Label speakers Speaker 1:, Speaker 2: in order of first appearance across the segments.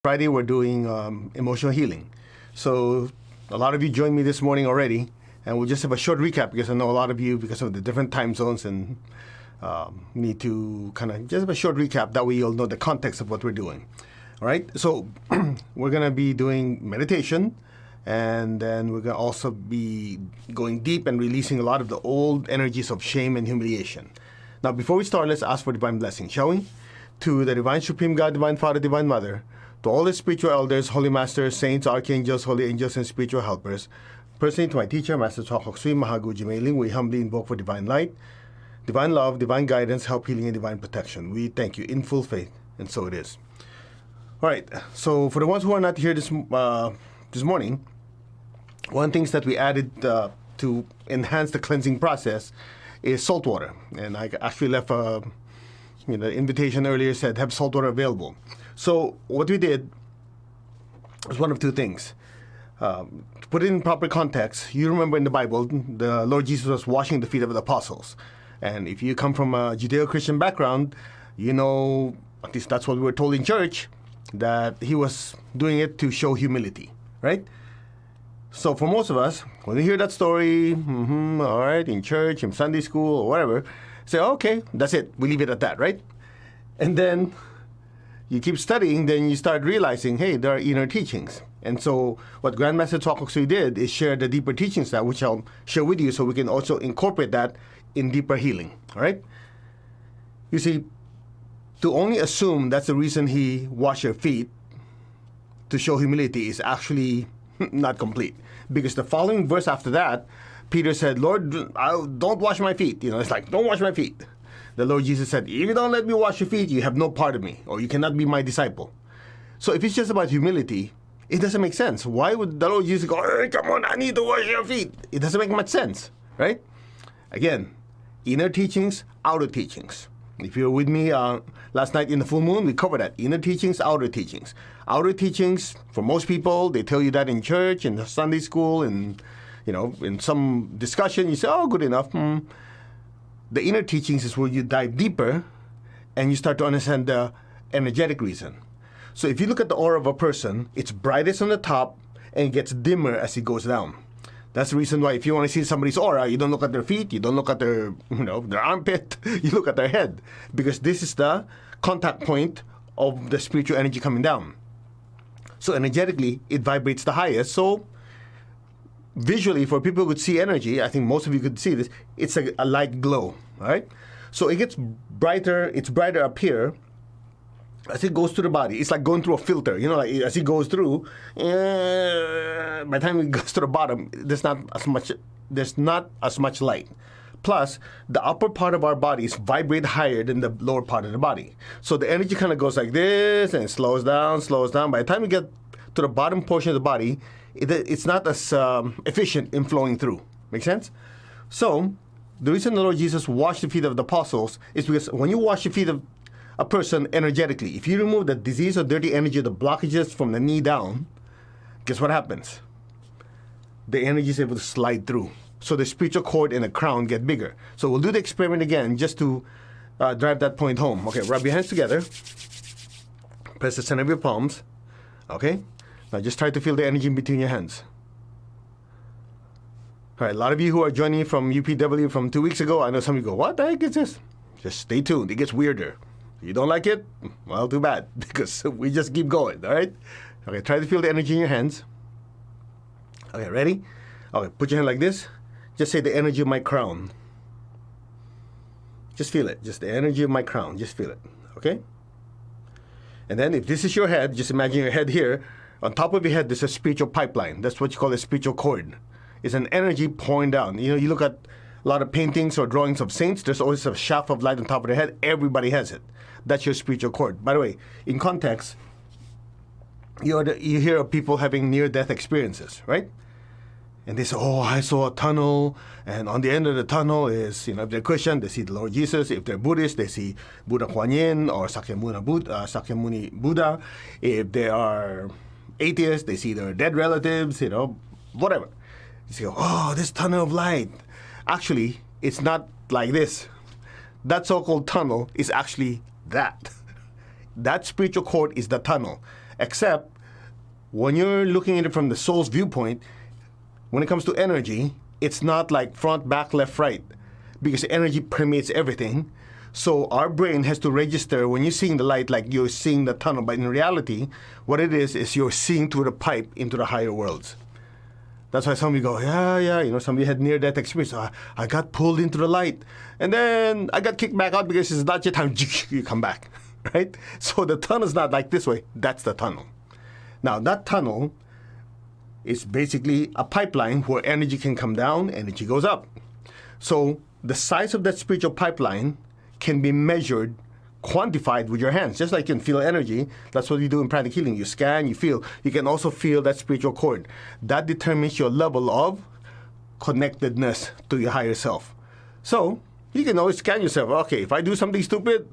Speaker 1: Friday, we're doing emotional healing. So a lot of you joined me this morning already, and we'll just have a short recap because I know a lot of you, because of the different time zones, and need to kind of just have a short recap. That way you'll know the context of what we're doing. All right, so we're going to be doing meditation, and then we're going to also be going deep and releasing a lot of the old energies of shame and humiliation. Now, before we start, let's ask for divine blessing, shall we? To the Divine Supreme God, Divine Father, Divine Mother, to all the spiritual elders, holy masters, saints, archangels, holy angels, and spiritual helpers, personally to my teacher, Master Chokok Sui Mahaguji Mailing, we humbly invoke for divine light, divine love, divine guidance, help, healing, and divine protection. We thank you in full faith, and so it is. All right, so for the ones who are not here this morning, one of the things that we added to enhance the cleansing process is salt water. And I actually left the invitation earlier, said have salt water available. So what we did was one of two things. To put it in proper context, you remember in the Bible, the Lord Jesus was washing the feet of the apostles. And if you come from a Judeo-Christian background, you know, at least that's what we were told in church, that he was doing it to show humility, right? So for most of us, when we hear that story, all right, in church, in Sunday school, or whatever, say, okay, that's it. We leave it at that, right? And then you keep studying, then you start realizing, hey, there are inner teachings. And so what Grandmaster Chokok Sui did is share the deeper teachings that which I'll share with you so we can also incorporate that in deeper healing, all right? You see, to only assume that's the reason he washed your feet to show humility is actually not complete. Because the following verse after that, Peter said, Lord, don't wash my feet. You know, it's like, don't wash my feet. The Lord Jesus said, if you don't let me wash your feet, you have no part of me, or you cannot be my disciple. So if it's just about humility, it doesn't make sense. Why would the Lord Jesus go, hey, come on, I need to wash your feet? It doesn't make much sense, right? Again, inner teachings, outer teachings. If you were with me last night in the full moon, we covered that. Inner teachings, outer teachings. Outer teachings, for most people, they tell you that in church, in Sunday school, in some discussion, you say, oh, good enough. The inner teachings is where you dive deeper and you start to understand the energetic reason. So if you look at the aura of a person, it's brightest on the top and it gets dimmer as it goes down. That's the reason why if you want to see somebody's aura, you don't look at their feet, you don't look at their armpit, you look at their head. Because this is the contact point of the spiritual energy coming down. So energetically, it vibrates the highest. So visually, for people who could see energy, I think most of you could see this, it's a light glow, all right? So it gets brighter, it's brighter up here as it goes through the body. It's like going through a filter, like as it goes through, by the time it goes to the bottom, there's not as much light. Plus, the upper part of our bodies vibrate higher than the lower part of the body. So the energy kind of goes like this, and it slows down. By the time we get to the bottom portion of the body, it's not as efficient in flowing through. Make sense? So, the reason the Lord Jesus washed the feet of the apostles is because when you wash the feet of a person energetically, if you remove the disease or dirty energy, the blockages from the knee down, guess what happens? The energy is able to slide through. So the spiritual cord and the crown get bigger. So we'll do the experiment again just to drive that point home. Okay, rub your hands together. Press the center of your palms. Okay? Now just try to feel the energy in between your hands. All right, a lot of you who are joining from UPW from 2 weeks ago, I know some of you go, what the heck is this? Just stay tuned. It gets weirder. You don't like it? Well, too bad, because we just keep going, all right? Okay, try to feel the energy in your hands. Okay, ready? Okay, put your hand like this. Just say the energy of my crown. Just feel it. Just the energy of my crown. Just feel it, okay? And then if this is your head, just imagine your head here. On top of your head, there's a spiritual pipeline. That's what you call a spiritual cord. It's an energy pouring down. You look at a lot of paintings or drawings of saints, there's always a shaft of light on top of their head. Everybody has it. That's your spiritual cord. By the way, in context, you hear of people having near-death experiences, right? And they say, oh, I saw a tunnel, and on the end of the tunnel is, if they're Christian, they see the Lord Jesus. If they're Buddhist, they see Buddha Kuan Yin or Sakyamuni Buddha. If they are atheists, they see their dead relatives, whatever. You say, oh, this tunnel of light. Actually, it's not like this. That so-called tunnel is actually that. That spiritual cord is the tunnel. Except when you're looking at it from the soul's viewpoint, when it comes to energy, it's not like front, back, left, right, because energy permeates everything. So our brain has to register when you're seeing the light like you're seeing the tunnel, but in reality, what it is you're seeing through the pipe into the higher worlds. That's why some of you go, yeah, some of you had near-death experience. I got pulled into the light, and then I got kicked back out because it's not your time. You come back, right? So the tunnel's not like this way. That's the tunnel. Now, that tunnel is basically a pipeline where energy can come down, energy goes up. So the size of that spiritual pipeline can be measured, quantified with your hands. Just like you can feel energy, that's what you do in pranic healing. You scan, you feel. You can also feel that spiritual cord. That determines your level of connectedness to your higher self. So you can always scan yourself. Okay, if I do something stupid,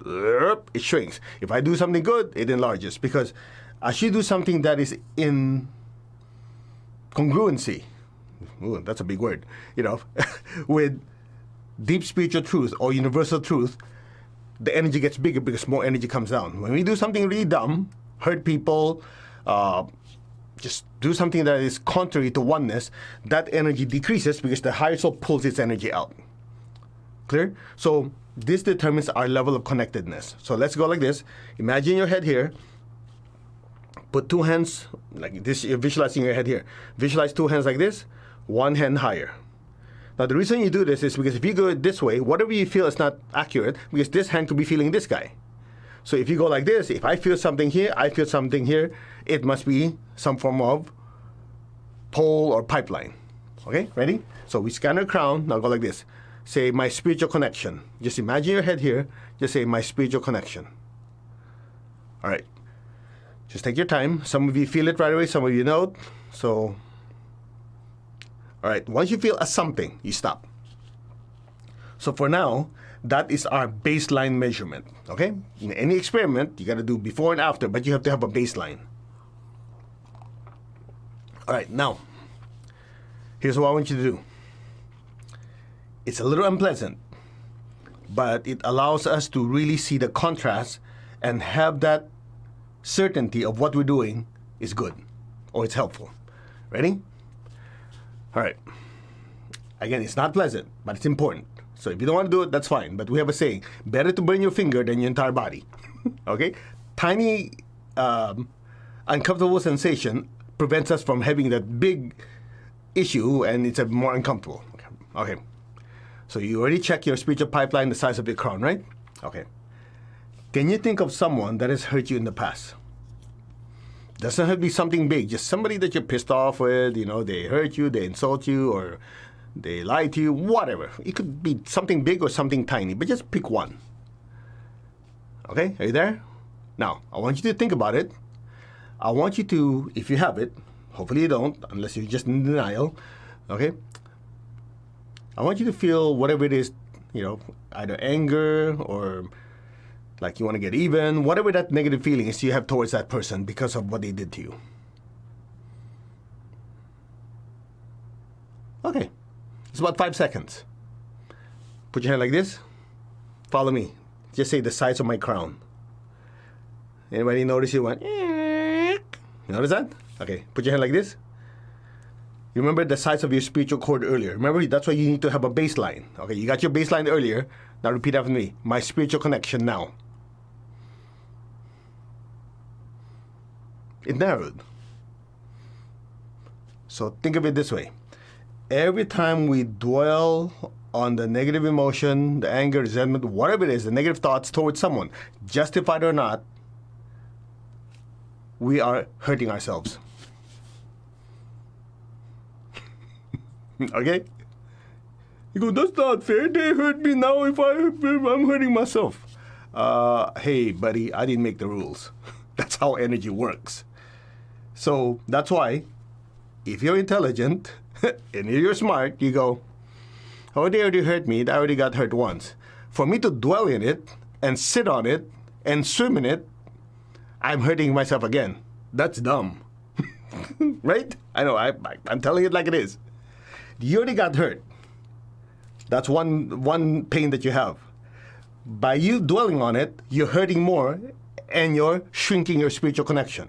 Speaker 1: it shrinks. If I do something good, it enlarges. Because as you do something that is in congruency, ooh, that's a big word, with deep spiritual truth or universal truth, the energy gets bigger because more energy comes down. When we do something really dumb, hurt people, just do something that is contrary to oneness, that energy decreases because the higher soul pulls its energy out. Clear? So this determines our level of connectedness. So let's go like this. Imagine your head here. Put two hands like this. You're visualizing your head here. Visualize two hands like this, one hand higher. Now, the reason you do this is because if you go this way, whatever you feel is not accurate, because this hand could be feeling this guy. So if you go like this, if I feel something here, I feel something here, it must be some form of pole or pipeline. Okay, ready? So we scan our crown. Now go like this. Say, my spiritual connection. Just imagine your head here. Just say, my spiritual connection. All right. Just take your time. Some of you feel it right away. Some of you don't. So... all right, once you feel a something, you stop. So for now, that is our baseline measurement, okay? In any experiment, you got to do before and after, but you have to have a baseline. All right, now, here's what I want you to do. It's a little unpleasant, but it allows us to really see the contrast and have that certainty of what we're doing is good or it's helpful. Ready? All right. Again, it's not pleasant, but it's important. So if you don't want to do it, that's fine. But we have a saying, better to burn your finger than your entire body. Okay? Tiny uncomfortable sensation prevents us from having that big issue, and it's a more uncomfortable. Okay. So you already checked your spiritual pipeline, the size of your crown, right? Okay. Can you think of someone that has hurt you in the past? Doesn't have to be something big, just somebody that you're pissed off with, they hurt you, they insult you, or they lie to you, whatever. It could be something big or something tiny, but just pick one. Okay, are you there? Now, I want you to think about it. I want you to, if you have it, hopefully you don't, unless you're just in denial, okay? I want you to feel whatever it is, either anger or like you want to get even, whatever that negative feeling is you have towards that person because of what they did to you. Okay. It's about 5 seconds. Put your hand like this. Follow me. Just say the size of my crown. Anybody notice you went, you notice that? Okay. Put your hand like this. You remember the size of your spiritual cord earlier. Remember, that's why you need to have a baseline. Okay, you got your baseline earlier. Now repeat after me. My spiritual connection now. It narrowed. So think of it this way. Every time we dwell on the negative emotion, the anger, resentment, whatever it is, the negative thoughts towards someone, justified or not, we are hurting ourselves. Okay? You go, that's not fair. They hurt me now if I'm hurting myself. Hey, buddy, I didn't make the rules. That's how energy works. So that's why, if you're intelligent and you're smart, you go, oh, they already hurt me. I already got hurt once. For me to dwell in it and sit on it and swim in it, I'm hurting myself again. That's dumb. Right? I know, I'm telling it like it is. You already got hurt. That's one pain that you have. By you dwelling on it, you're hurting more and you're shrinking your spiritual connection.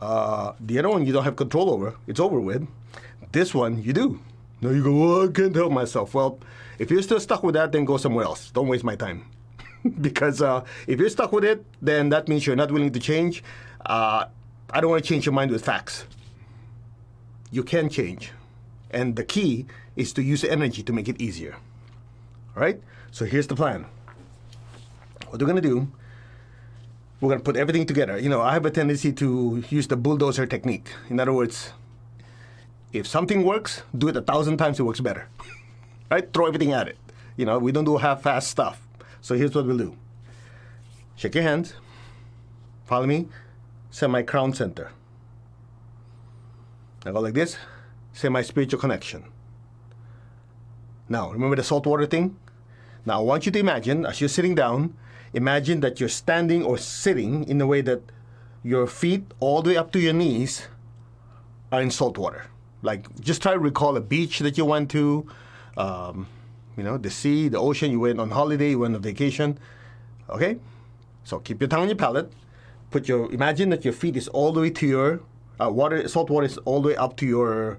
Speaker 1: The other one you don't have control over. It's over with. This one you do. No, you go, well, I can't help myself. Well, if you're still stuck with that, then go somewhere else. Don't waste my time. Because if you're stuck with it, then that means you're not willing to change. I don't want to change your mind with facts. You can change. And the key is to use energy to make it easier. All right? So here's the plan. What we're going to do, we're going to put everything together. You know, I have a tendency to use the bulldozer technique. In other words, if something works, do it 1,000 times, it works better. Right? Throw everything at it. You know, we don't do half-assed stuff. So here's what we'll do. Shake your hands. Follow me. Semi-crown center. I go like this. Semi-spiritual connection. Now, remember the salt water thing? Now, I want you to imagine, as you're sitting down, imagine that you're standing or sitting in a way that your feet all the way up to your knees are in salt water. Like, just try to recall a beach that you went to, you know, the sea, the ocean, you went on holiday, you went on vacation. Okay? So keep your tongue on your palate. Imagine that your feet is all the way to your, salt water is all the way up to your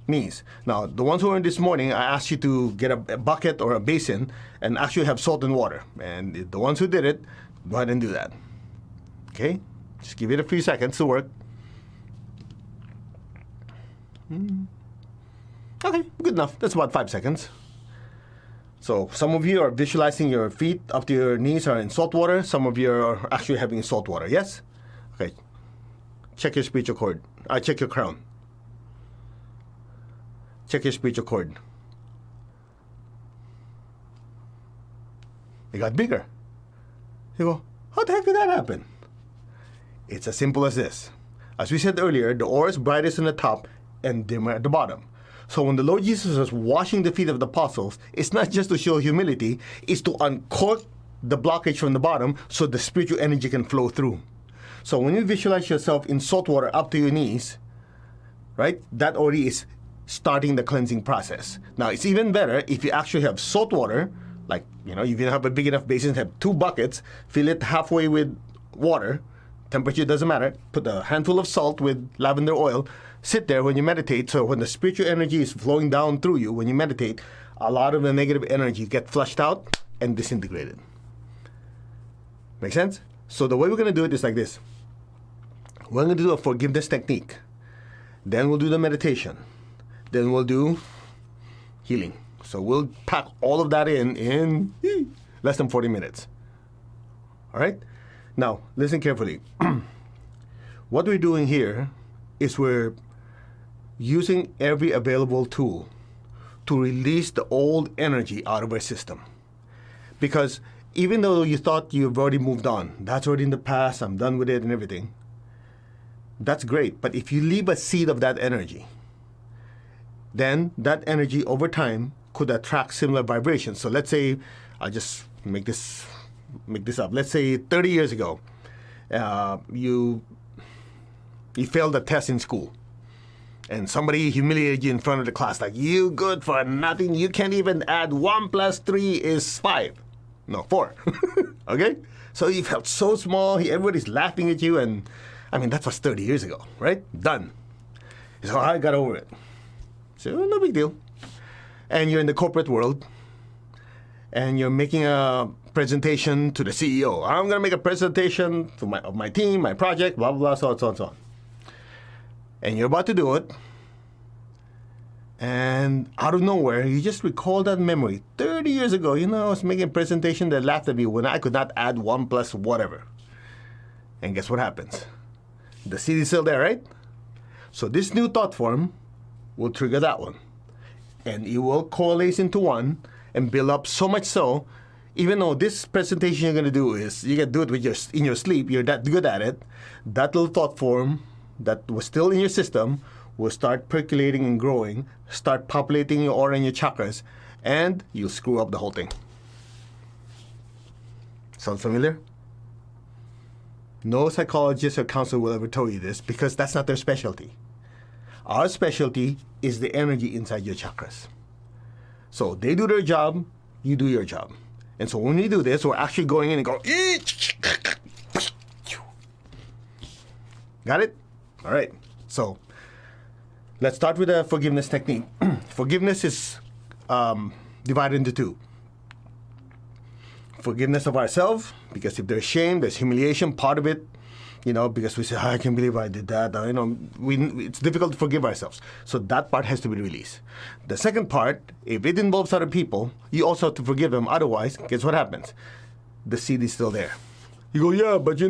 Speaker 1: knees. Now, the ones who were in this morning, I asked you to get a bucket or a basin and actually have salt and water. And the ones who did it, go ahead and do that. Okay? Just give it a few seconds to work. Okay, good enough. That's about 5 seconds. So some of you are visualizing your feet up to your knees are in salt water. Some of you are actually having salt water. Yes? Okay. Check your spiritual cord. Check your crown. Check your spiritual cord. It got bigger. You go, how the heck did that happen? It's as simple as this. As we said earlier, the ore is brightest on the top and dimmer at the bottom. So when the Lord Jesus was washing the feet of the apostles, it's not just to show humility, it's to uncork the blockage from the bottom so the spiritual energy can flow through. So when you visualize yourself in salt water up to your knees, right, that already is starting the cleansing process. Now, it's even better if you actually have salt water, like, you know, if you have a big enough basin, have 2 buckets, fill it halfway with water, temperature doesn't matter, put a handful of salt with lavender oil, sit there when you meditate, so when the spiritual energy is flowing down through you, when you meditate, a lot of the negative energy get flushed out and disintegrated. Make sense? So the way we're going to do it is like this. We're going to do a forgiveness technique. Then we'll do the meditation. Then we'll do healing. So we'll pack all of that in less than 40 minutes. All right? Now, listen carefully. What we're doing here is we're using every available tool to release the old energy out of our system. Because even though you thought you've already moved on, that's already in the past, I'm done with it and everything, that's great. But if you leave a seed of that energy, then that energy over time could attract similar vibrations. So let's say, I'll just make this up. Let's say 30 years ago, you failed a test in school. And somebody humiliated you in front of the class, like, you good for nothing. You can't even add 1 + 3 is 5. No, 4. Okay? So you felt so small. Everybody's laughing at you. And, I mean, that was 30 years ago, right? Done. So I got over it. So no big deal. And you're in the corporate world. And you're making a presentation to the CEO. I'm going to make a presentation to my team, my project, blah, blah, blah, so on, so on, so on. And you're about to do it. And out of nowhere, you just recall that memory. 30 years ago, you know, I was making a presentation that laughed at me when I could not add 1 + whatever. And guess what happens? The seed is still there, right? So this new thought form will trigger that one. And it will coalesce into one and build up so much so, even though this presentation you're going to do is, you can do it with in your sleep, you're that good at it, that little thought form that was still in your system will start percolating and growing, start populating your aura and your chakras, and you'll screw up the whole thing. Sound familiar? No psychologist or counselor will ever tell you this because that's not their specialty. Our specialty is the energy inside your chakras. So they do their job, you do your job. And so when we do this, we're actually going in and go, got it? All right. So let's start with a forgiveness technique. Forgiveness is divided into two. Forgiveness of ourselves, because if there's shame, there's humiliation, part of it, because we say, I can't believe I did that. It's difficult to forgive ourselves. So that part has to be released. The second part, if it involves other people, you also have to forgive them. Otherwise, guess what happens? The seed is still there. You go, yeah, but they're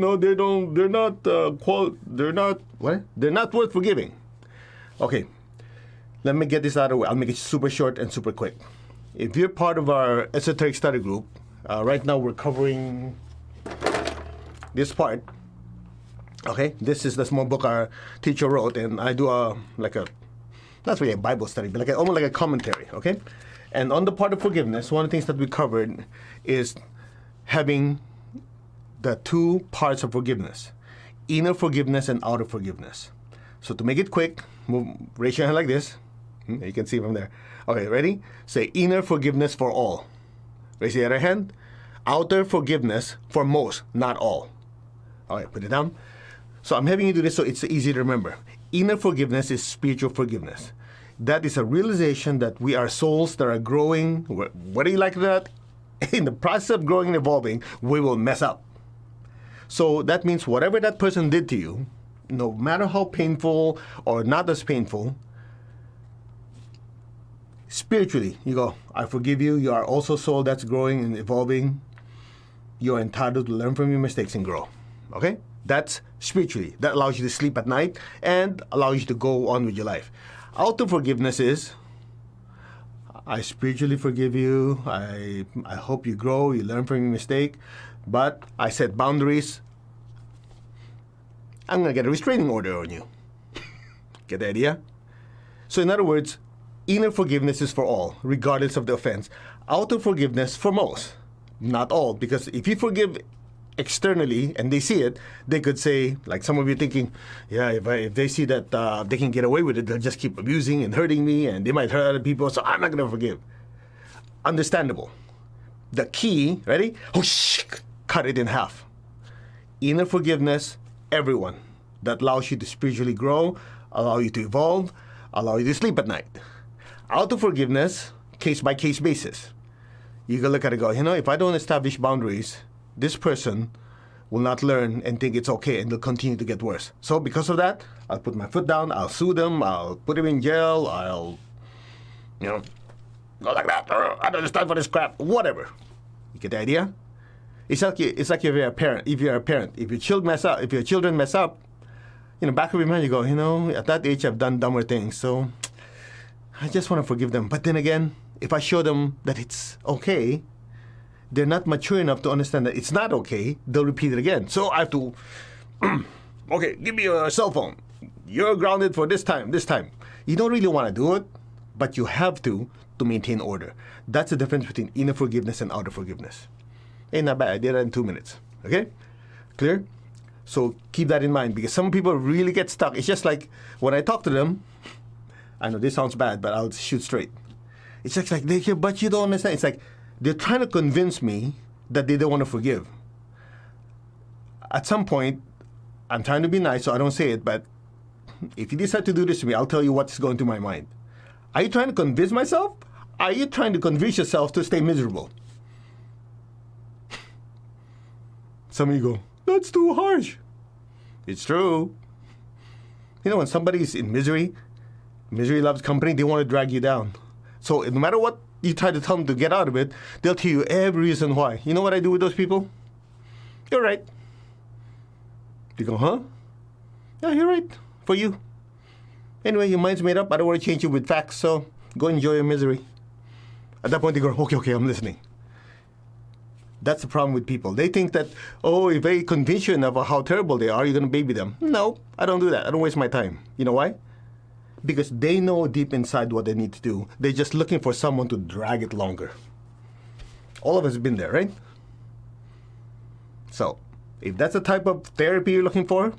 Speaker 1: not worth forgiving. Okay, let me get this out of the way. I'll make it super short and super quick. If you're part of our esoteric study group, right now we're covering this part. Okay, this is the small book our teacher wrote, and I do not really a Bible study, but almost like a commentary. Okay, and on the part of forgiveness, one of the things that we covered is having the two parts of forgiveness: inner forgiveness and outer forgiveness. So to make it quick, raise your hand like this. You can see from there. Okay, ready? Say inner forgiveness for all. Raise the other hand. Outer forgiveness for most, not all. All right, put it down. So I'm having you do this so it's easy to remember. Inner forgiveness is spiritual forgiveness. That is a realization that we are souls that are growing. Whether you like it or not, in the process of growing and evolving, we will mess up. So that means whatever that person did to you, no matter how painful or not as painful, spiritually, you go, I forgive you. You are also a soul that's growing and evolving. You are entitled to learn from your mistakes and grow. Okay? That's spiritually. That allows you to sleep at night and allows you to go on with your life. Outer forgiveness is, I spiritually forgive you. I hope you grow, you learn from your mistake. But I set boundaries. I'm going to get a restraining order on you. Get the idea? So in other words, inner forgiveness is for all, regardless of the offense. Outer forgiveness for most, not all. Because if you forgive externally and they see it, they could say, like some of you thinking, yeah, if they see that they can get away with it, they'll just keep abusing and hurting me, and they might hurt other people, so I'm not going to forgive. Understandable. The key, ready? Cut it in half. Inner forgiveness, everyone. That allows you to spiritually grow, allow you to evolve, allow you to sleep at night. Outer forgiveness, case-by-case basis. You can look at it and go, if I don't establish boundaries, this person will not learn and think it's okay, and they'll continue to get worse. So because of that, I'll put my foot down, I'll sue them, I'll put them in jail, I'll, go like that, I don't understand for this crap, whatever. You get the idea? It's like if you're a parent. If your children mess up, back of your mind you go, at that age I've done dumber things, so I just want to forgive them. But then again, if I show them that it's okay, they're not mature enough to understand that it's not okay, they'll repeat it again. So I have to, okay, give me your cell phone. You're grounded for this time. You don't really want to do it, but you have to maintain order. That's the difference between inner forgiveness and outer forgiveness. Ain't not bad. I did that in 2 minutes. Okay? Clear? So keep that in mind, because some people really get stuck. It's just like when I talk to them, I know this sounds bad, but I'll shoot straight. It's just like, but you don't understand. It's like, they're trying to convince me that they don't want to forgive. At some point, I'm trying to be nice, so I don't say it, but if you decide to do this to me, I'll tell you what's going through my mind. Are you trying to convince myself? Are you trying to convince yourself to stay miserable? Some of you go, that's too harsh. It's true. When somebody's in misery loves company, they want to drag you down. So no matter what you try to tell them to get out of it, they'll tell you every reason why. You know what I do with those people? You're right. You go, huh? Yeah, you're right. For you. Anyway, your mind's made up. I don't want to change you with facts, so go enjoy your misery. At that point, they go, okay, I'm listening. That's the problem with people. They think that, if they convince you enough of how terrible they are, you're going to baby them. No, I don't do that. I don't waste my time. You know why? Because they know deep inside what they need to do. They're just looking for someone to drag it longer. All of us have been there, right? So, if that's the type of therapy you're looking for,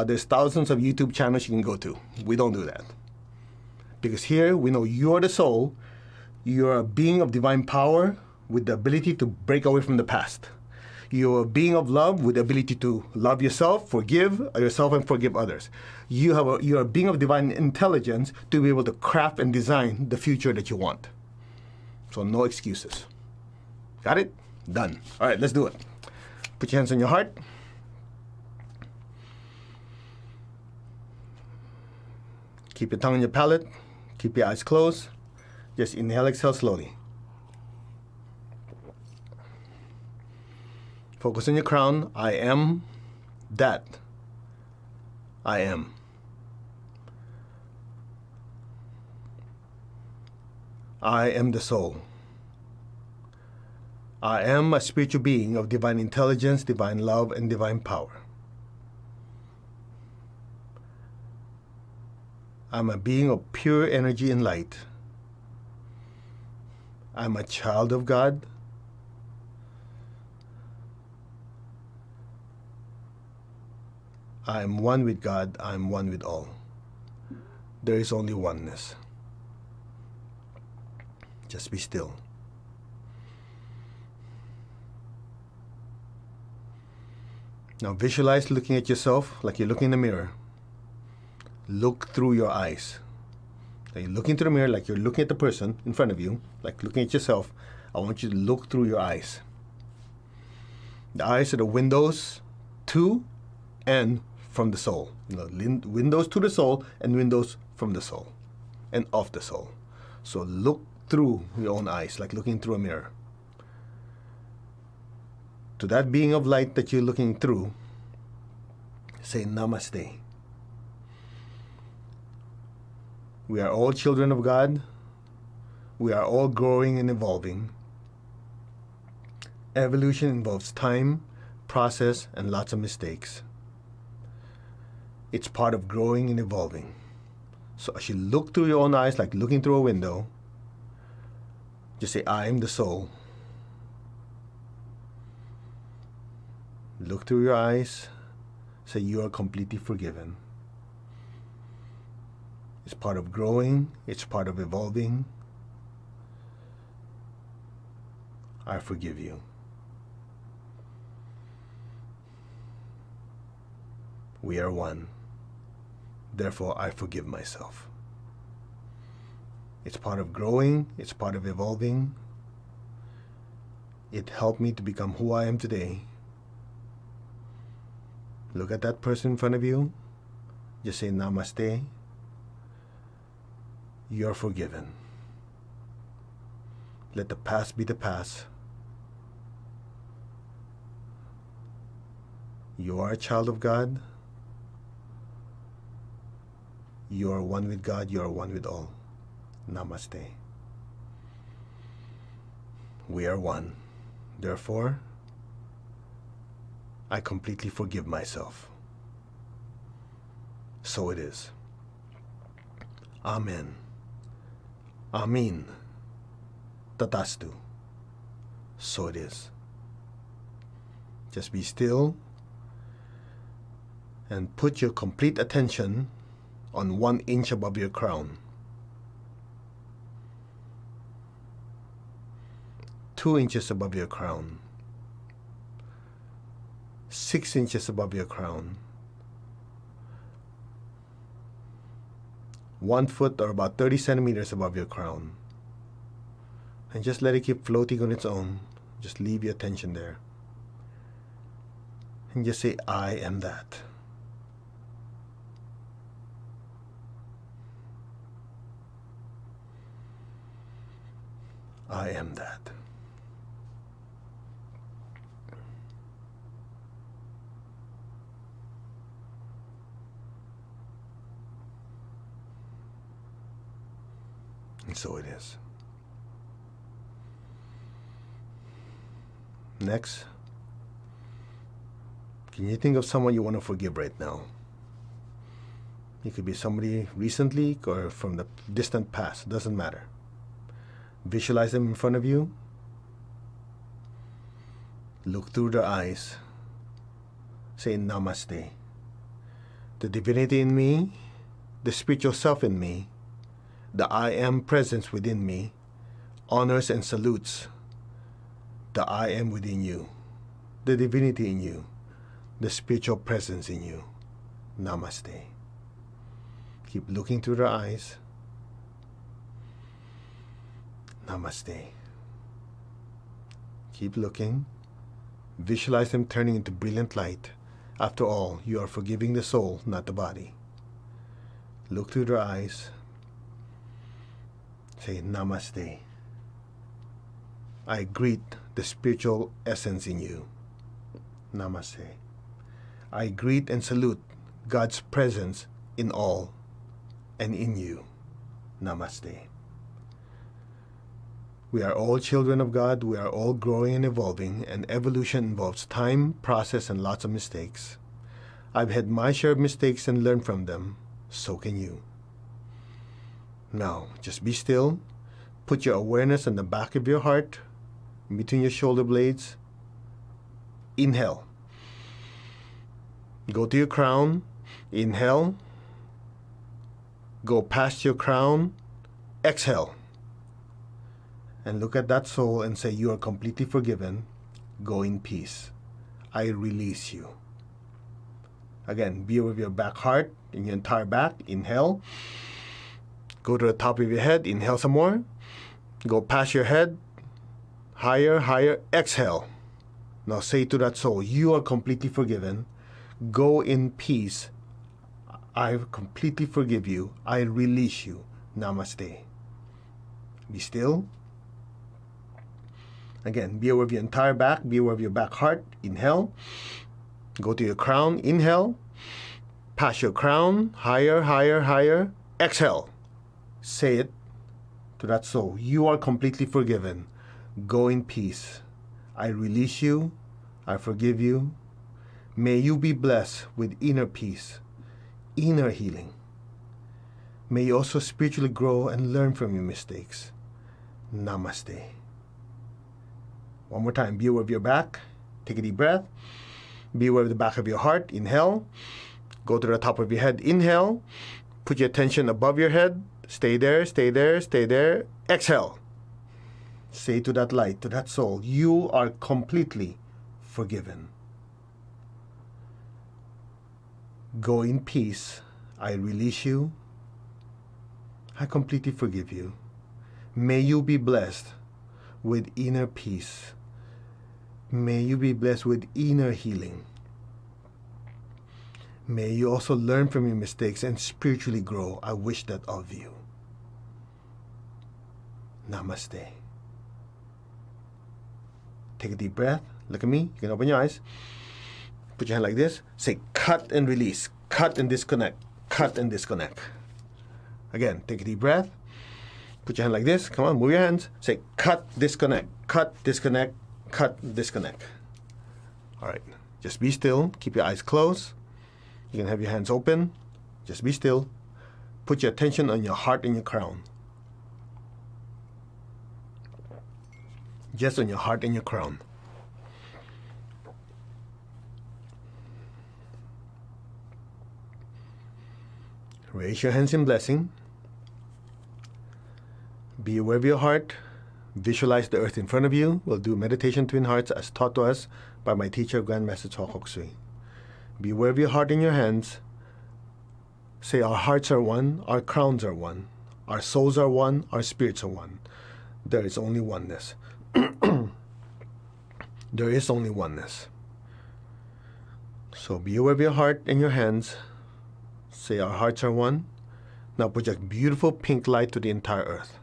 Speaker 1: there's thousands of YouTube channels you can go to. We don't do that. Because here, we know you're the soul. You're a being of divine power with the ability to break away from the past. You're a being of love with the ability to love yourself, forgive yourself, and forgive others. You're a being of divine intelligence to be able to craft and design the future that you want. So no excuses. Got it? Done. All right, let's do it. Put your hands on your heart. Keep your tongue on your palate. Keep your eyes closed. Just inhale, exhale slowly. Focus on your crown. I am that I am. I am the soul. I am a spiritual being of divine intelligence, divine love, and divine power. I'm a being of pure energy and light. I'm a child of God. I am one with God. I am one with all. There is only oneness. Just be still. Now visualize looking at yourself like you're looking in the mirror. Look through your eyes. Now you're looking into the mirror like you're looking at the person in front of you, like looking at yourself. I want you to look through your eyes. The eyes are the windows to and from the soul. Windows to the soul and windows from the soul and of the soul. So look through your own eyes like looking through a mirror. To that being of light that you're looking through, say Namaste. We are all children of God. We are all growing and evolving. Evolution involves time, process, and lots of mistakes. It's part of growing and evolving. So as you look through your own eyes like looking through a window, just say, I am the soul. Look through your eyes. Say, you are completely forgiven. It's part of growing. It's part of evolving. I forgive you. We are one. Therefore, I forgive myself. It's part of growing. It's part of evolving. It helped me to become who I am today. Look at that person in front of you. Just say Namaste. You're forgiven. Let the past be the past. You are a child of God. You are one with God. You are one with all. Namaste. We are one. Therefore, I completely forgive myself. So it is. Amen. Amin. Tatastu. So it is. Just be still and put your complete attention on 1 inch above your crown. 2 inches above your crown. 6 inches above your crown. 1 foot or about 30 centimeters above your crown. And just let it keep floating on its own. Just leave your attention there. And just say, I am that. I am that. And so it is. Next, can you think of someone you want to forgive right now? It could be somebody recently or from the distant past. Doesn't matter. Visualize them in front of you. Look through their eyes. Say Namaste. The divinity in me, the spiritual self in me, the I am presence within me, honors and salutes the I am within you, the the divinity in you, the spiritual presence in you. Namaste. Keep looking through their eyes. Namaste. Keep looking. Visualize them turning into brilliant light. After all, you are forgiving the soul, not the body. Look through their eyes. Say Namaste. I greet the spiritual essence in you. Namaste. I greet and salute God's presence in all and in you. Namaste. We are all children of God. We are all growing and evolving, and evolution involves time, process, and lots of mistakes. I've had my share of mistakes and learned from them. So can you. Now, just be still. Put your awareness on the back of your heart, between your shoulder blades. Inhale. Go to your crown. Inhale. Go past your crown. Exhale. And look at that soul and say, you are completely forgiven. Go in peace. I release you. Again, be aware of your back heart, in your entire back. Inhale. Go to the top of your head. Inhale some more. Go past your head. Higher, higher. Exhale. Now say to that soul, you are completely forgiven. Go in peace. I completely forgive you. I release you. Namaste. Be still. Again, be aware of your entire back. Be aware of your back heart. Inhale. Go to your crown. Inhale. Past your crown. Higher, higher, higher. Exhale. Say it to that soul. You are completely forgiven. Go in peace. I release you. I forgive you. May you be blessed with inner peace, inner healing. May you also spiritually grow and learn from your mistakes. Namaste. One more time. Be aware of your back. Take a deep breath. Be aware of the back of your heart. Inhale. Go to the top of your head. Inhale. Put your attention above your head. Stay there, stay there, stay there. Exhale. Say to that light, to that soul, you are completely forgiven. Go in peace. I release you. I completely forgive you. May you be blessed with inner peace. May you be blessed with inner healing. May you also learn from your mistakes and spiritually grow. I wish that of you. Namaste. Take a deep breath. Look at me. You can open your eyes. Put your hand like this. Say cut and release. Cut and disconnect. Cut and disconnect. Again, take a deep breath. Put your hand like this. Come on, move your hands. Say cut, disconnect. Cut, disconnect. Cut, disconnect. All right. Just be still. Keep your eyes closed. You can have your hands open. Just be still. Put your attention on your heart and your crown. Just on your heart and your crown. Raise your hands in blessing. Be aware of your heart. Visualize the earth in front of you. We'll do meditation twin hearts as taught to us by my teacher, Grandmaster Choa Kok Sui. Be aware of your heart in your hands. Say our hearts are one, our crowns are one, our souls are one, our spirits are one. There is only oneness. There is only oneness. So be aware of your heart and your hands. Say our hearts are one. Now project beautiful pink light to the entire earth.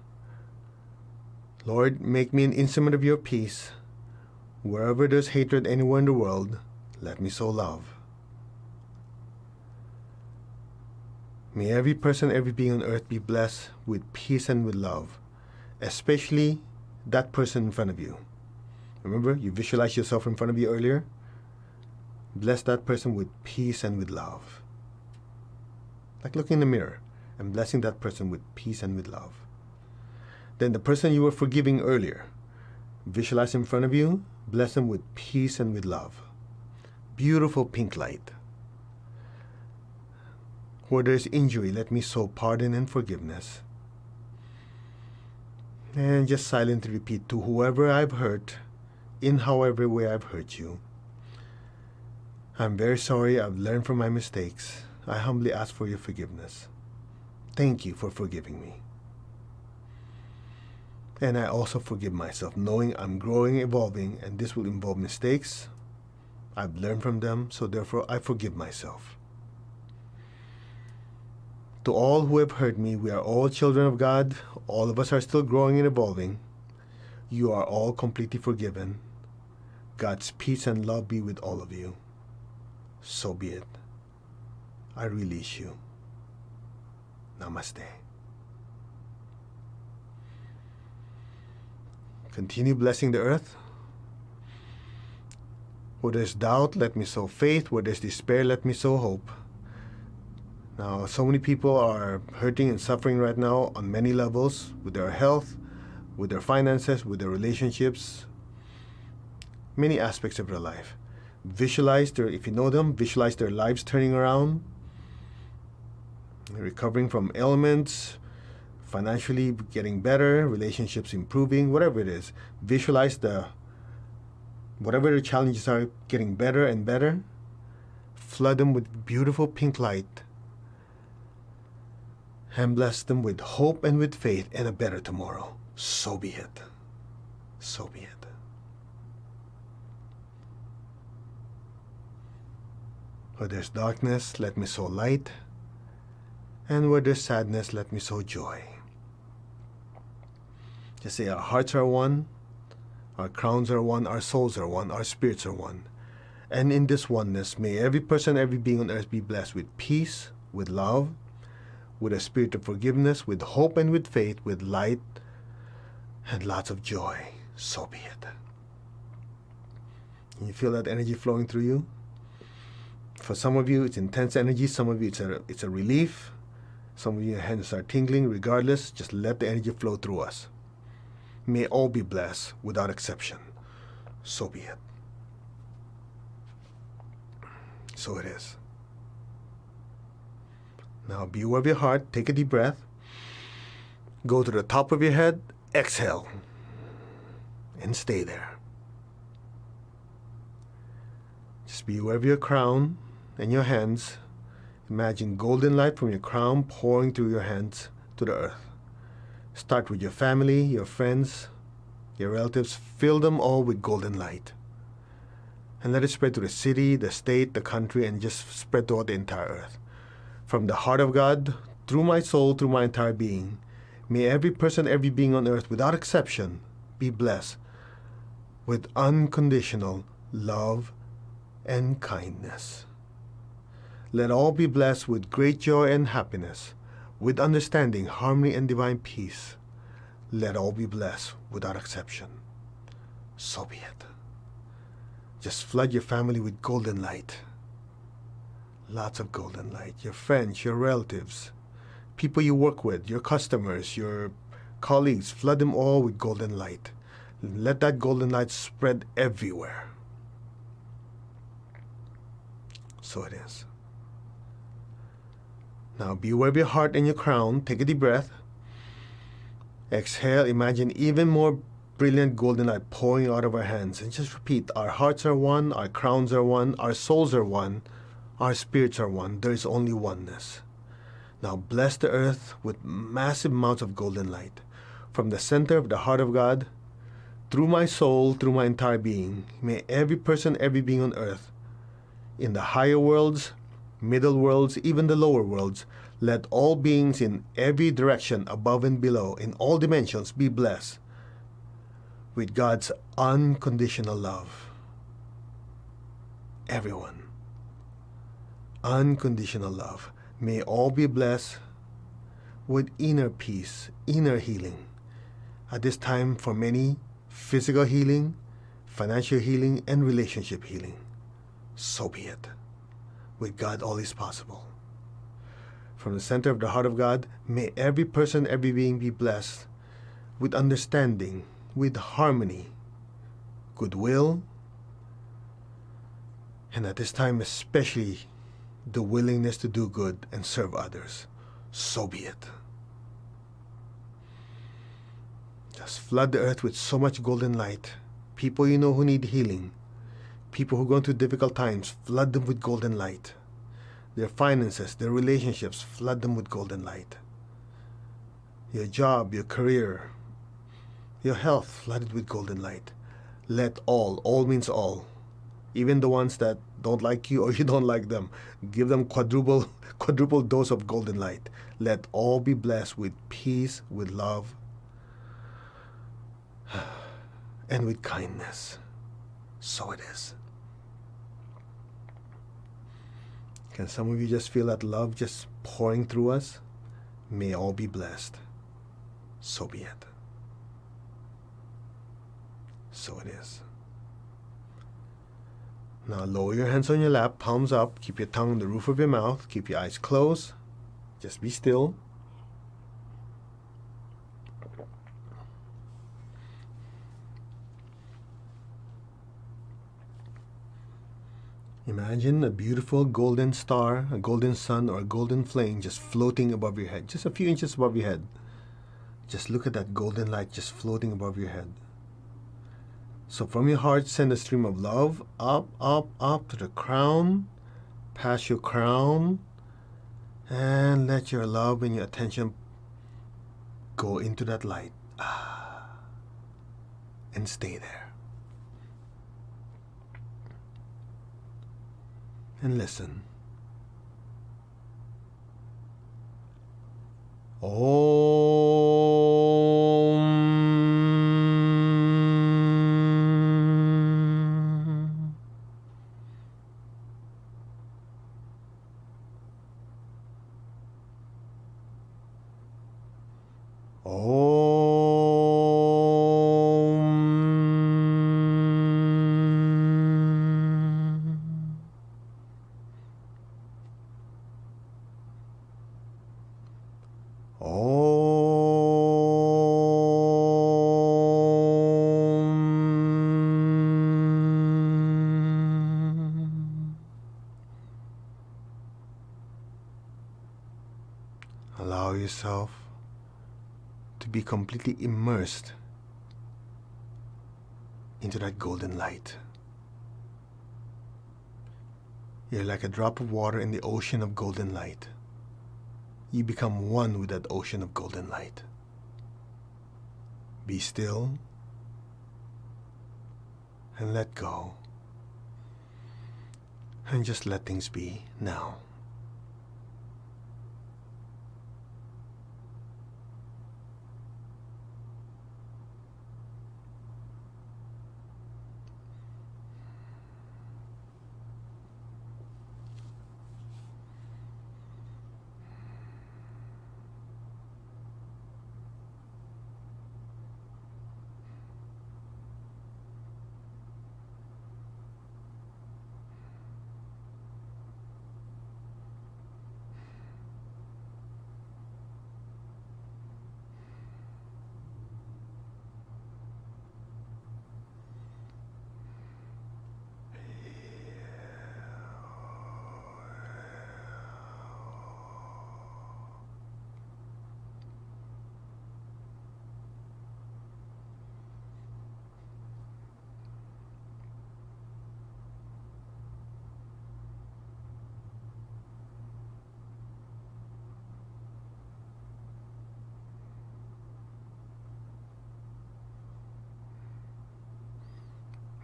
Speaker 1: Lord, make me an instrument of your peace. Wherever there's hatred anywhere in the world, let me sow love. May every person, every being on earth be blessed with peace and with love, especially that person in front of you. Remember, you visualized yourself in front of you earlier? Bless that person with peace and with love. Like looking in the mirror and blessing that person with peace and with love. Then the person you were forgiving earlier, visualize in front of you, bless them with peace and with love. Beautiful pink light. Where there is injury, let me sow pardon and forgiveness. And just silently repeat, to whoever I've hurt, in however way I've hurt you, I'm very sorry. I've learned from my mistakes. I humbly ask for your forgiveness. Thank you for forgiving me. And I also forgive myself, knowing I'm growing, evolving, and this will involve mistakes. I've learned from them, so therefore I forgive myself. To all who have hurt me, we are all children of God. All of us are still growing and evolving. You are all completely forgiven. God's peace and love be with all of you. So be it. I release you. Namaste. Continue blessing the earth. Where there's doubt, let me sow faith. Where there's despair, let me sow hope. Now, so many people are hurting and suffering right now on many levels, with their health, with their finances, with their relationships, many aspects of their life. Visualize their, if you know them, visualize their lives turning around, recovering from ailments, financially getting better, relationships improving, whatever it is. Visualize whatever the challenges are, getting better and better. Flood them with beautiful pink light and bless them with hope and with faith and a better tomorrow. So be it. So be it. Where there's darkness, let me sow light. And where there's sadness, let me sow joy. Just say our hearts are one, our crowns are one, our souls are one, our spirits are one. And in this oneness, may every person, every being on earth be blessed with peace, with love, with a spirit of forgiveness, with hope and with faith, with light and lots of joy. So be it. Can you feel that energy flowing through you? For some of you, it's intense energy. Some of you, it's a relief. Some of you, your hands are tingling. Regardless, just let the energy flow through us. May all be blessed without exception. So be it. So it is. Now be aware of your heart. Take a deep breath. Go to the top of your head. Exhale. And stay there. Just be aware of your crown and your hands. Imagine golden light from your crown pouring through your hands to the earth. Start with your family, your friends, your relatives. Fill them all with golden light. And let it spread to the city, the state, the country, and just spread throughout the entire earth. From the heart of God, through my soul, through my entire being, may every person, every being on earth, without exception, be blessed with unconditional love and kindness. Let all be blessed with great joy and happiness, with understanding, harmony, and divine peace. Let all be blessed without exception. So be it. Just flood your family with golden light. Lots of golden light. Your friends, your relatives, people you work with, your customers, your colleagues, flood them all with golden light. Let that golden light spread everywhere. So it is. Now be aware of your heart and your crown. Take a deep breath. Exhale. Imagine even more brilliant golden light pouring out of our hands. And just repeat, our hearts are one, our crowns are one, our souls are one, our spirits are one. There is only oneness. Now bless the earth with massive amounts of golden light. From the center of the heart of God, through my soul, through my entire being, may every person, every being on earth, in the higher worlds, middle worlds, even the lower worlds, let all beings in every direction, above and below, in all dimensions, be blessed with God's unconditional love. Everyone. Unconditional love. May all be blessed with inner peace, inner healing. At this time, for many, physical healing, financial healing, and relationship healing. So be it. With God, all is possible. From the center of the heart of God, may every person, every being be blessed with understanding, with harmony, goodwill, and at this time especially the willingness to do good and serve others. So be it. Just flood the earth with so much golden light. People you know who need healing. People who go through difficult times, flood them with golden light. Their finances, their relationships, flood them with golden light. Your job, your career, your health, flooded with golden light. Let all means all, even the ones that don't like you or you don't like them, give them quadruple dose of golden light. Let all be blessed with peace, with love, and with kindness. So it is. Can some of you just feel that love just pouring through us? May all be blessed. So be it. So it is. Now lower your hands on your lap, palms up, keep your tongue on the roof of your mouth, keep your eyes closed, just be still. Imagine a beautiful golden star, a golden sun, or a golden flame just floating above your head, just a few inches above your head. Just look at that golden light just floating above your head. So from your heart, send a stream of love up, up, up to the crown, past your crown, and let your love and your attention go into that light. And stay there. And listen. Allow yourself to be completely immersed into that golden light. You're like a drop of water in the ocean of golden light. You become one with that ocean of golden light. Be still and let go. And just let things be now.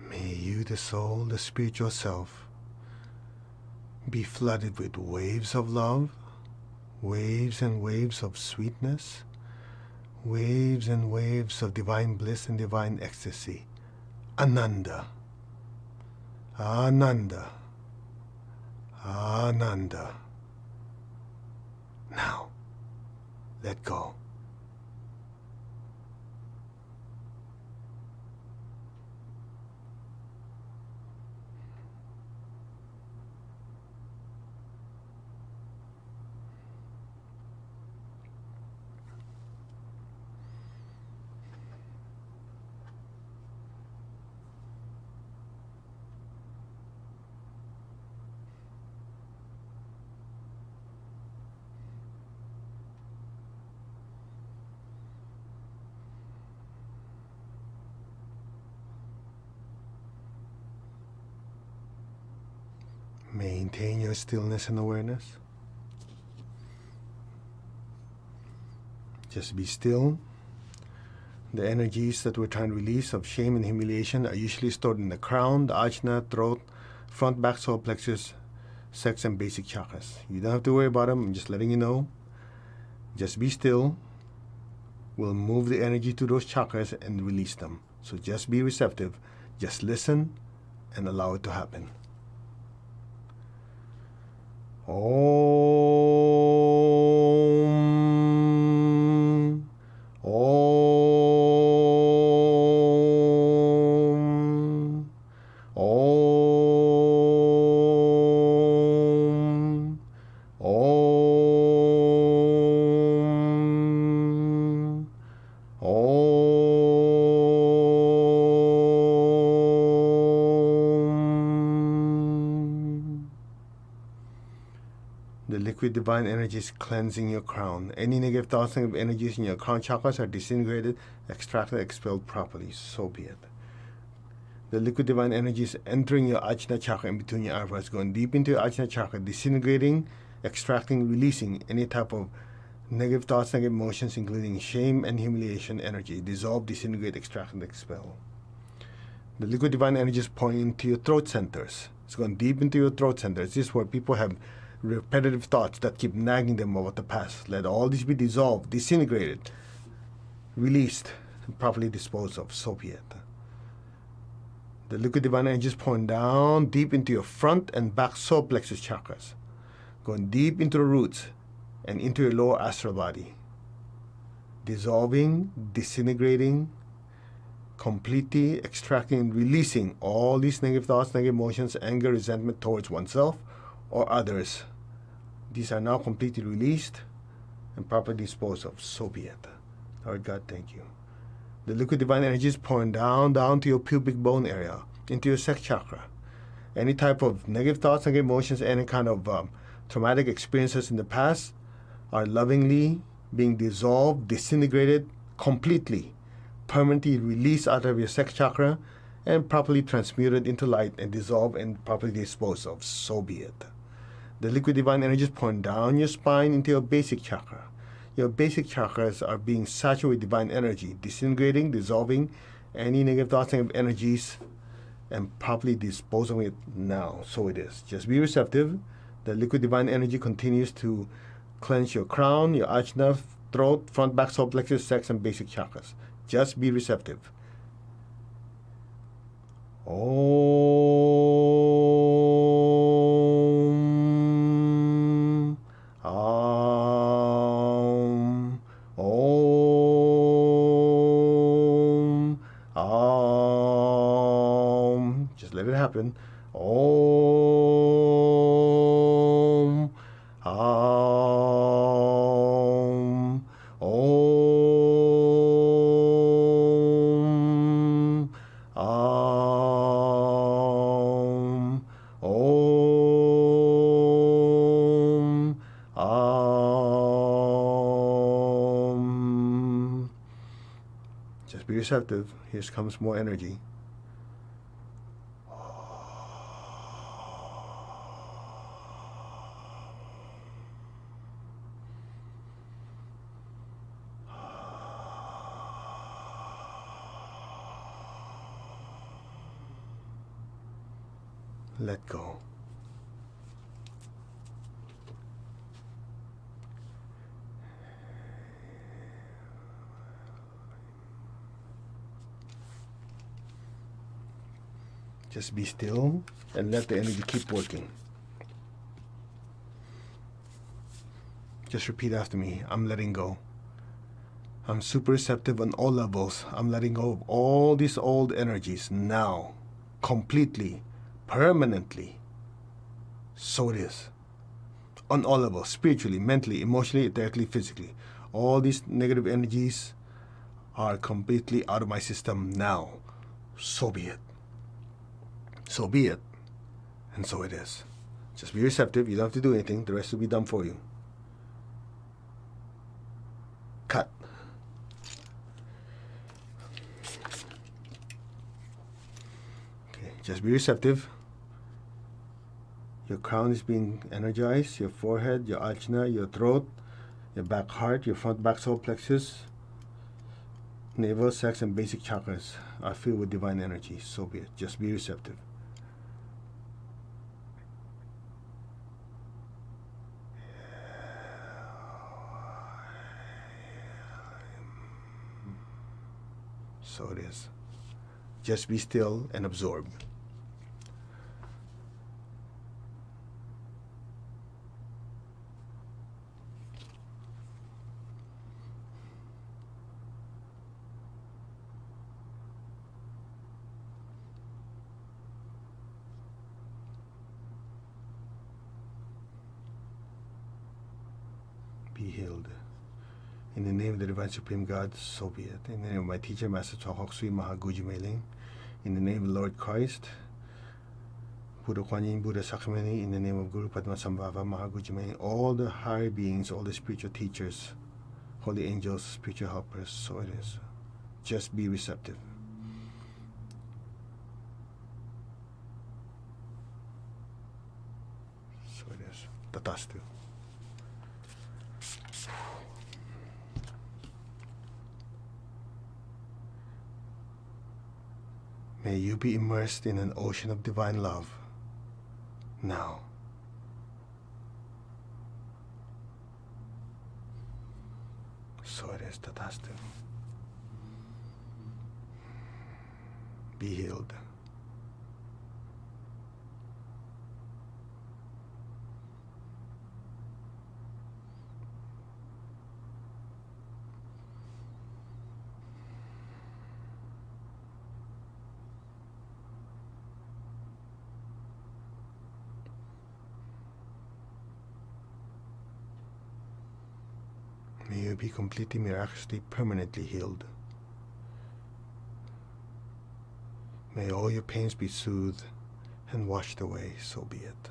Speaker 1: May you, the soul, the spiritual self, be flooded with waves of love, waves and waves of sweetness, waves and waves of divine bliss and divine ecstasy. Ananda, Ananda, Ananda. Now, let go. Maintain your stillness and awareness. Just be still. The energies that we're trying to release of shame and humiliation are usually stored in the crown, the ajna, throat, front, back, solar plexus, sex, and basic chakras. You don't have to worry about them. I'm just letting you know. Just be still. We'll move the energy to those chakras and release them. So just be receptive. Just listen and allow it to happen. Om. Om. Om. Om. Om. The liquid divine energy is cleansing your crown. Any negative thoughts, negative energies in your crown chakras are disintegrated, extracted, expelled properly. So be it. The liquid divine energy is entering your ajna chakra in between your eyebrows, going deep into your ajna chakra, disintegrating, extracting, releasing any type of negative thoughts, negative emotions, including shame and humiliation energy. Dissolve, disintegrate, extract, and expel. The liquid divine energy is pouring into your throat centers. It's going deep into your throat centers. This is where people have repetitive thoughts that keep nagging them about the past. Let all this be dissolved, disintegrated, released, and properly disposed of. So be it. The liquid divine energy is pouring down deep into your front and back solar plexus chakras, going deep into the roots and into your lower astral body, dissolving, disintegrating, completely extracting and releasing all these negative thoughts, negative emotions, anger, resentment towards oneself or others. These are now completely released and properly disposed of. So be it. Lord God, thank you. The liquid divine energy is pouring down to your pubic bone area, into your sex chakra. Any type of negative thoughts, negative emotions, any kind of traumatic experiences in the past are lovingly being dissolved, disintegrated, completely, permanently released out of your sex chakra and properly transmuted into light and dissolved and properly disposed of. So be it. The liquid divine energy is pouring down your spine into your basic chakra. Your basic chakras are being saturated with divine energy, disintegrating, dissolving any negative thoughts, negative energies, and properly disposing of it now. So it is. Just be receptive. The liquid divine energy continues to cleanse your crown, your ajna, throat, front, back, solar plexus, sex, and basic chakras. Just be receptive. Om. Om. Om. Om. Just let it happen. Om. Om. Om. Om. Om. Om. Just be receptive. Here comes more energy. Let go. Just be still and let the energy keep working. Just repeat after me. I'm letting go. I'm super receptive on all levels. I'm letting go of all these old energies now, completely, permanently. So it is. On all levels, spiritually, mentally, emotionally, ethically, physically. All these negative energies are completely out of my system now. So be it. So be it. And so it is. Just be receptive. You don't have to do anything. The rest will be done for you. Cut. Okay, just be receptive. Your crown is being energized, your forehead, your ajna, your throat, your back heart, your front back solar plexus, navel, sex, and basic chakras are filled with divine energy. So be it. Just be receptive. So it is. Just be still and absorb. Be healed. In the name of the Divine Supreme God, so be it. In the name of my teacher, Master Chokok Sui Mahaguji Meiling. In the name of the Lord Christ, Buddha Kuan Yin, Buddha Sakyamuni, in the name of Guru Padmasambhava Mahaguji Meiling, all the higher beings, all the spiritual teachers, holy angels, spiritual helpers, so it is. Just be receptive. So it is. Tatastu. May you be immersed in an ocean of divine love now. So it is, Tatastu. Be healed. May you be completely, miraculously, permanently healed. May all your pains be soothed and washed away, so be it.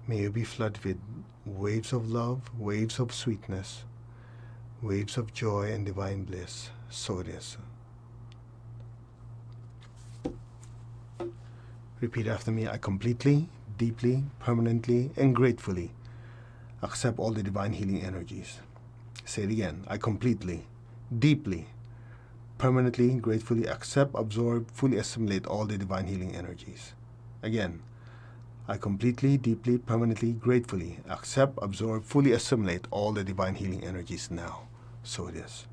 Speaker 1: May you be flooded with waves of love, waves of sweetness, waves of joy and divine bliss, so it is. Repeat after me. I completely, deeply, permanently, and gratefully accept all the divine healing energies. Say it again. I completely, deeply, permanently, gratefully accept, absorb, fully assimilate all the divine healing energies. Again, I completely, deeply, permanently, gratefully accept, absorb, fully assimilate all the divine healing energies now. So it is.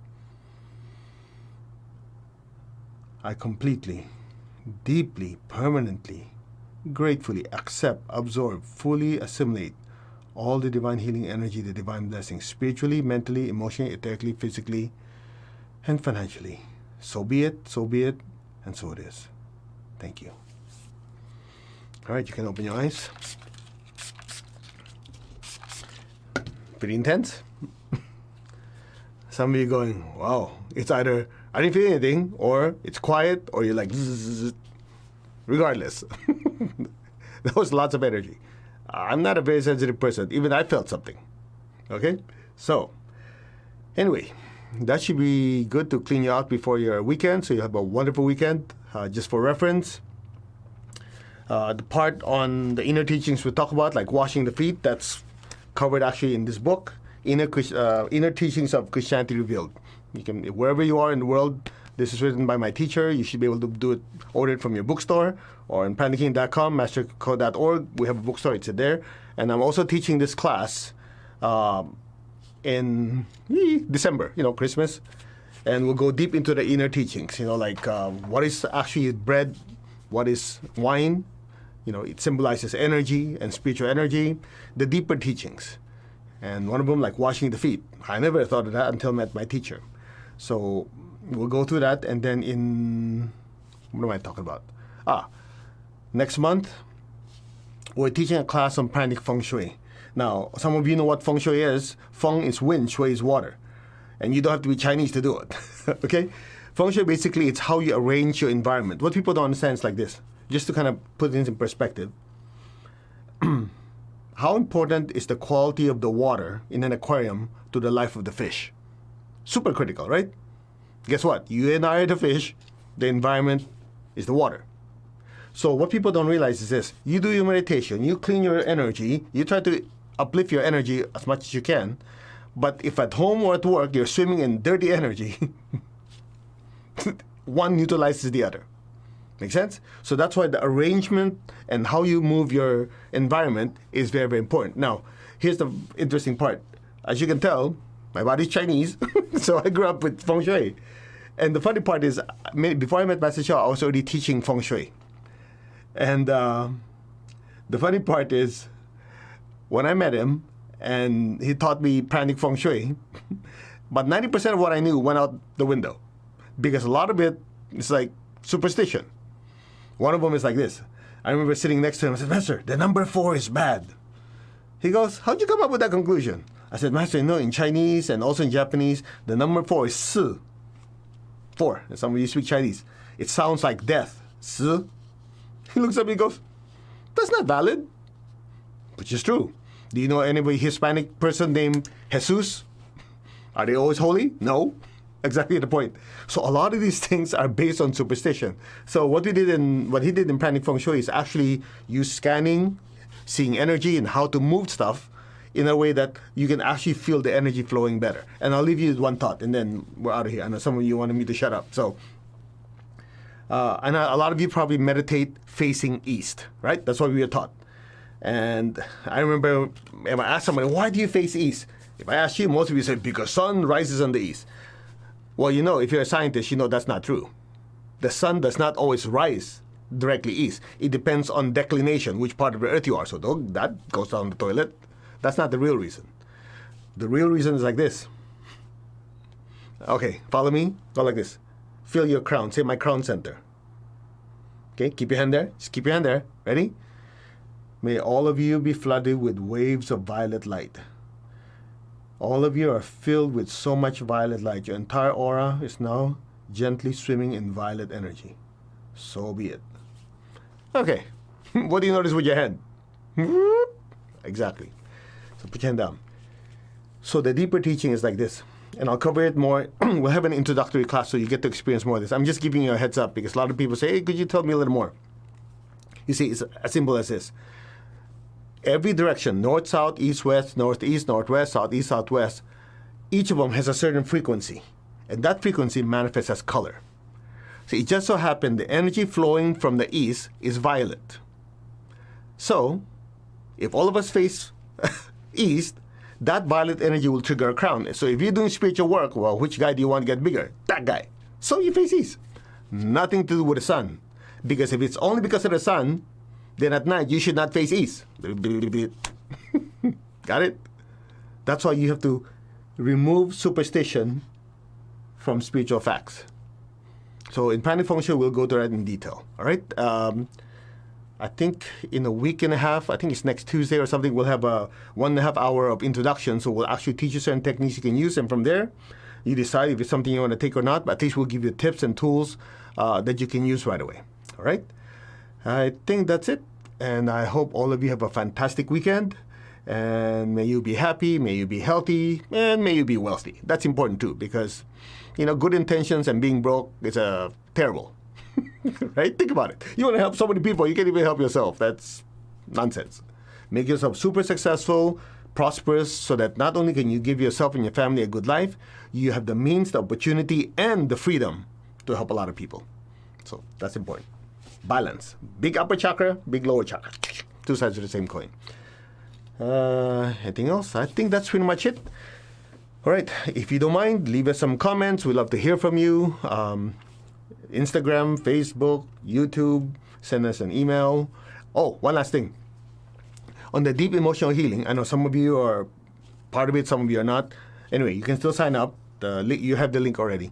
Speaker 1: I completely, deeply, permanently, gratefully accept, absorb, fully assimilate all the divine healing energy, the divine blessings, spiritually, mentally, emotionally, etherically, physically, and financially. So be it, and so it is. Thank you. All right, you can open your eyes. Pretty intense. Some of you going, wow, it's either I didn't feel anything, or it's quiet, or you're like, zzz. Regardless. That was lots of energy. I'm not a very sensitive person. Even I felt something. Okay? So, anyway, that should be good to clean you out before your weekend, so you have a wonderful weekend. Just for reference, the part on the inner teachings we talk about, like washing the feet, that's covered actually in this book, Inner Teachings of Christianity Revealed. You can, wherever you are in the world, this is written by my teacher. You should be able to do it, order it from your bookstore or in planetking.com, mastercode.org. We have a bookstore, it's there. And I'm also teaching this class in December, Christmas. And we'll go deep into the inner teachings, like what is actually bread, what is wine. It symbolizes energy and spiritual energy, the deeper teachings. And one of them, like washing the feet. I never thought of that until I met my teacher. So we'll go through that, and then what am I talking about? Next month, we're teaching a class on pranic feng shui. Now, some of you know what feng shui is. Feng is wind, shui is water. And you don't have to be Chinese to do it, okay? Feng shui, basically, it's how you arrange your environment. What people don't understand is like this, just to kind of put things in perspective. How important is the quality of the water in an aquarium to the life of the fish? Super critical, right? Guess what? You and I are the fish. The environment is the water. So what people don't realize is this. You do your meditation, you clean your energy, you try to uplift your energy as much as you can. But if at home or at work you're swimming in dirty energy, one neutralizes the other. Make sense? So that's why the arrangement and how you move your environment is very, very important. Now, here's the interesting part. As you can tell, my body's Chinese, so I grew up with feng shui. And the funny part is, before I met Master Shah, I was already teaching feng shui. And the funny part is, when I met him, and he taught me pranic feng shui, but 90% of what I knew went out the window. Because a lot of it is like superstition. One of them is like this. I remember sitting next to him, I said, Master, the number 4 is bad. He goes, how'd you come up with that conclusion? I said, Master, no, in Chinese and also in Japanese, the number 4 is si. 4. And some of you speak Chinese. It sounds like death. Si. He looks at me and goes, that's not valid. Which is true. Do you know anybody Hispanic person named Jesus? Are they always holy? No. Exactly the point. So a lot of these things are based on superstition. So what he did in pranic feng shui is actually use scanning, seeing energy, and how to move stuff in a way that you can actually feel the energy flowing better. And I'll leave you with one thought, and then we're out of here. I know some of you wanted me to shut up. So, and a lot of you probably meditate facing east, right? That's what we were taught. And I remember if I asked somebody, why do you face east? If I ask you, most of you say, because sun rises on the east. Well, you know, if you're a scientist, you know that's not true. The sun does not always rise directly east. It depends on declination, which part of the earth you are. So that goes down the toilet. That's not the real reason. The real reason is like this. Okay, follow me. Go like this. Feel your crown. Say my crown center. Okay, keep your hand there. Just keep your hand there. Ready? May all of you be flooded with waves of violet light. All of you are filled with so much violet light. Your entire aura is now gently swimming in violet energy. So be it. Okay. What do you notice with your hand? Exactly. So put your hand down. So the deeper teaching is like this. And I'll cover it more. We'll have an introductory class so you get to experience more of this. I'm just giving you a heads up because a lot of people say, hey, could you tell me a little more? You see, it's as simple as this. Every direction, north, south, east, west, northeast, northwest, southeast, southwest, each of them has a certain frequency. And that frequency manifests as color. So it just so happened the energy flowing from the east is violet. So if all of us face east, that violet energy will trigger a crown. So if you're doing spiritual work, well, which guy do you want to get bigger? That guy. So you face east. Nothing to do with the sun. Because if it's only because of the sun, then at night you should not face east. Got it? That's why you have to remove superstition from spiritual facts. So in pranic feng shui, we'll go to that in detail. All right? I think in a week and a half, I think it's next Tuesday or something, we'll have a 1.5 hour of introduction. So we'll actually teach you certain techniques you can use. And from there, you decide if it's something you want to take or not. But at least we'll give you tips and tools that you can use right away. All right? I think that's it. And I hope all of you have a fantastic weekend. And may you be happy, may you be healthy, and may you be wealthy. That's important too, because, you know, good intentions and being broke is terrible. Right? Think about it. You want to help so many people, you can't even help yourself. That's nonsense. Make yourself super successful, prosperous, so that not only can you give yourself and your family a good life, you have the means, the opportunity, and the freedom to help a lot of people. So that's important. Balance. Big upper chakra, big lower chakra. Two sides of the same coin. Anything else? I think that's pretty much it. All right. If you don't mind, leave us some comments. We'd love to hear from you. Instagram, Facebook, YouTube. Send us an email. Oh, one last thing. On the deep emotional healing, I know some of you are part of it, some of you are not. Anyway, you can still sign up. You have the link already.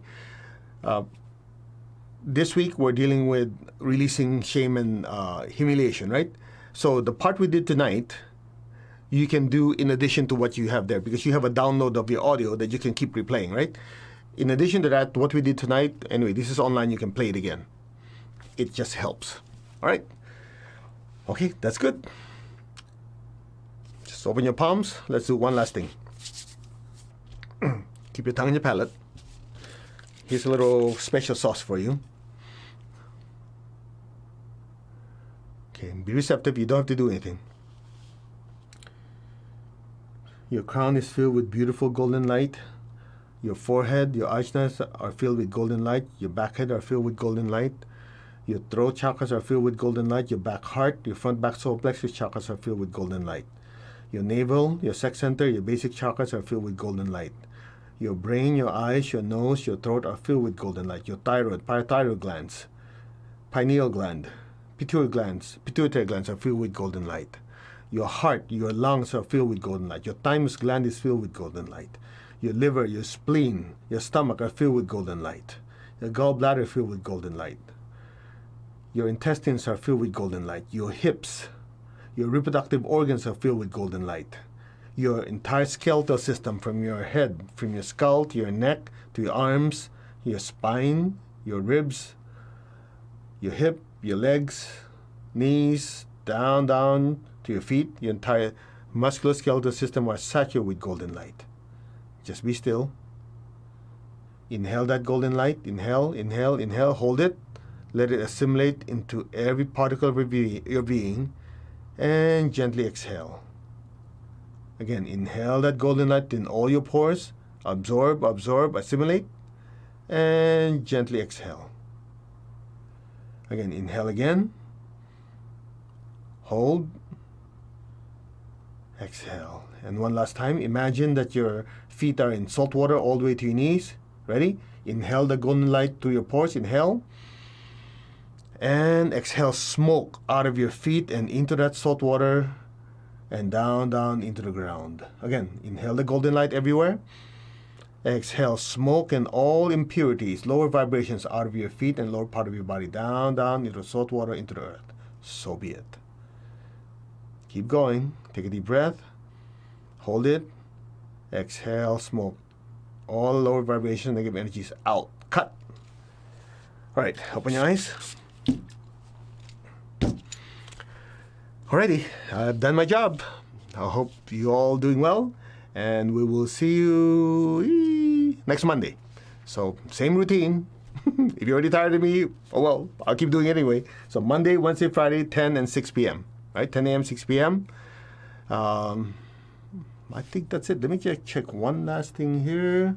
Speaker 1: This week, we're dealing with releasing shame and humiliation, right? So the part we did tonight, you can do in addition to what you have there, because you have a download of your audio that you can keep replaying, right? In addition to that, what we did tonight, anyway, this is online, you can play it again. It just helps. All right? Okay, that's good. Just open your palms. Let's do one last thing. Keep your tongue in your palate. Here's a little special sauce for you. Okay, be receptive. You don't have to do anything. Your crown is filled with beautiful golden light. Your forehead, your arches are filled with golden light. Your back head are filled with golden light. Your throat chakras are filled with golden light. Your back heart, your front back solar plexus chakras are filled with golden light. Your navel, your sex center, your basic chakras are filled with golden light. Your brain, your eyes, your nose, your throat are filled with golden light. Your thyroid, parathyroid glands, pineal gland, pituitary glands are filled with golden light. Your heart, your lungs are filled with golden light. Your thymus gland is filled with golden light. Your liver, your spleen, your stomach are filled with golden light. Your gallbladder is filled with golden light. Your intestines are filled with golden light. Your hips, your reproductive organs are filled with golden light. Your entire skeletal system, from your head, from your skull to your neck, to your arms, your spine, your ribs, your hip, your legs, knees, down to your feet, your entire musculoskeletal system are saturated with golden light. Just be still. Inhale that golden light. Inhale, inhale, inhale. Hold it. Let it assimilate into every particle of your being, and gently exhale. Again, inhale that golden light in all your pores. Absorb, assimilate, and gently exhale. Again, inhale again. Hold. Exhale. And one last time, imagine that your feet are in salt water all the way to your knees. Ready? Inhale the golden light through your pores. Inhale. And exhale smoke out of your feet and into that salt water and down into the ground. Again, inhale the golden light everywhere. Exhale smoke and all impurities, lower vibrations out of your feet and lower part of your body, down into the salt water, into the earth. So be it. Keep going. Take a deep breath. Hold it. Exhale smoke. All lower vibration, negative energies out. Cut. All right, open your eyes. Alrighty, I've done my job. I hope you all doing well, and we will see you next Monday. So same routine. If you're already tired of me, oh well, I'll keep doing it anyway. So Monday, Wednesday, Friday, 10 and 6 p.m. Right, 10 a.m., 6 p.m. I think that's it. Let me just check one last thing here.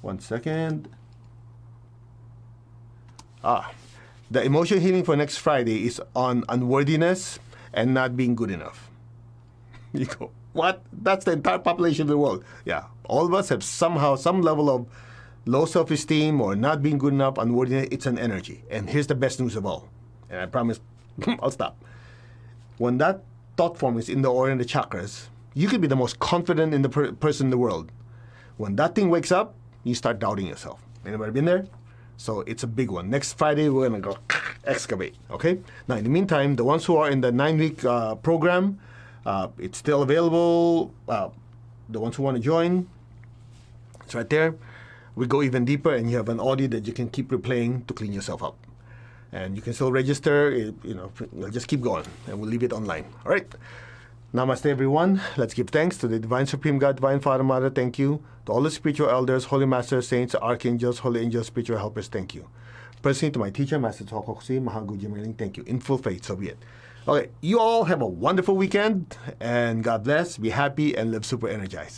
Speaker 1: 1 second. The emotional healing for next Friday is on unworthiness and not being good enough. You go, what? That's the entire population of the world. Yeah, all of us have somehow some level of low self-esteem or not being good enough, unworthiness. It's an energy. And here's the best news of all. And I promise I'll stop. When that thought form is in the aura and the chakras, you could be the most confident in the person in the world. When that thing wakes up, you start doubting yourself. Anybody been there? So it's a big one. Next Friday, we're going to go excavate, okay? Now, in the meantime, the ones who are in the 9-week program, it's still available. The ones who want to join, it's right there. We go even deeper, and you have an audio that you can keep replaying to clean yourself up. And you can still register. We'll just keep going, and we'll leave it online. All right? Namaste, everyone. Let's give thanks to the Divine Supreme God, Divine Father, Mother. Thank you. To all the spiritual elders, holy masters, saints, archangels, holy angels, spiritual helpers. Thank you. Personally, to my teacher, Master Chokokusi, Mahaguji Merling. Thank you. In full faith, so be it. Okay, you all have a wonderful weekend, and God bless. Be happy and live super energized.